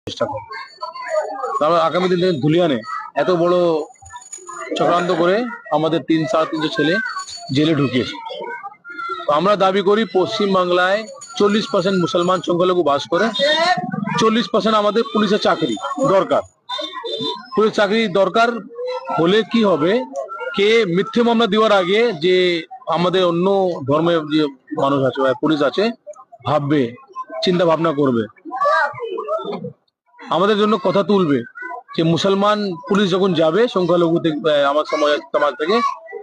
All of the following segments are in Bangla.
চেষ্টা করব। তারপর আগামী দিন ধুলিয়ানে এত বড় চক্রান্ত করে আমাদের 300-350 ছেলে জেলে ঢুকিয়েছে। তো আমরা দাবি করি পশ্চিম বাংলায় 40% মুসলমান সংখ্যালঘু বাস করে, 40% আমাদের পুলিশের চাকরি দরকার। পুলিশ চাকরি দরকার হলে কি হবে, কে মিথ্যে মামলা দেওয়ার আগে যে আমাদের অন্য ধর্মের যে মানুষ আছে বা পুলিশ আছে ভাববে, চিন্তা ভাবনা করবে, আমাদের জন্য কথা তুলবে যে মুসলমান পুলিশ যখন যাবে সংখ্যালঘু আমার সমাজ থেকে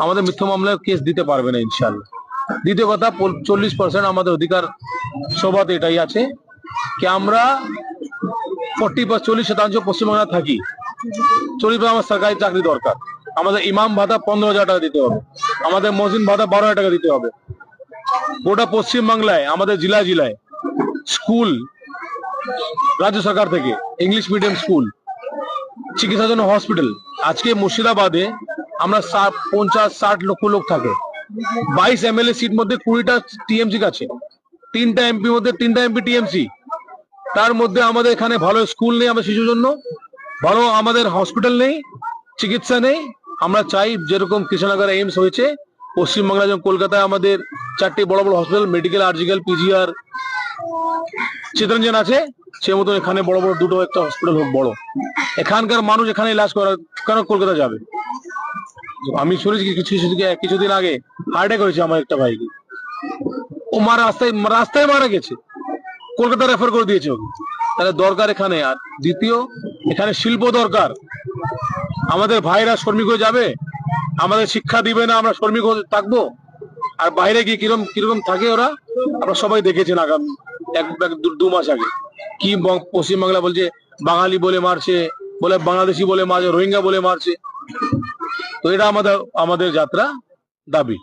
আমাদের মিথ্যা মামলায় কেস দিতে পারবে না ইনশাল্লাহ। দ্বিতীয় কথা, 40% আমাদের অধিকার সভাতে এটাই আছে কি আমরা 40% পশ্চিমবাংলা থাকি, 40% আমার সরকারি চাকরি দরকার। আমাদের ইমাম ভাতা 15,000 টাকা দিতে হবে, আমাদের মসজিদ ভাতা 12,000 টাকা দিতে হবে। গোটা পশ্চিম বাংলায় আমাদের জেলায় স্কুল রাজ্য সরকার থেকে, ইংলিশ মিডিয়াম স্কুল, চিকিৎসার জন্য হসপিটাল। আজকে মুর্শিদাবাদে আমরা 50-60 লক্ষ লোক থাকে, 22 MLA সিট মধ্যে 20টা টিএমসি আছে, 3টা এমপি মধ্যে 3টা এমপি টিএমসি। তার মধ্যে আমাদের এখানে ভালো স্কুল নেই, আমাদের শিশুর জন্য ভালো আমাদের হসপিটাল নেই, চিকিৎসা নেই। আমরা চাই যেরকম কৃষ্ণনগরে এইমস হয়েছে, পশ্চিমবাংলা যেমন কলকাতায় আমাদের 4টি বড় বড় হসপিটাল, মেডিকেল, আর্জিক্যাল, পিজিআর, চিত্তরঞ্জন আছে, সে মতো এখানে বড় বড় দুটো একটা হসপিটাল হোক বড়। এখানকার মানুষ এখানে ইলাজ করার কেন কলকাতা যাবে? আমি শুনেছি কিছুদিন আগে হার্ট অ্যাটাক হয়েছে আমার একটা ভাইকে, ও রাস্তায় মারা গেছে, কলকাতা রেফার করে দিয়েছে ওকে। তাহলে দরকার এখানে। আর দ্বিতীয়, এখানে শিল্প দরকার। আমাদের ভাইরা শ্রমিক হয়ে যাবে, আমাদের শিক্ষা দিবে না, আমরা শ্রমিক হয়ে থাকবো। আর বাইরে গিয়ে কিরকম থাকে ওরা আপনারা সবাই দেখেছেন আগামী 1-2 মাস আগে কি পশ্চিমবাংলা বলছে বাঙালি বলে মারছে, বলে বাংলাদেশি বলে মারছে, রোহিঙ্গা বলে মারছে। তো এটা আমাদের যাত্রা দাবি।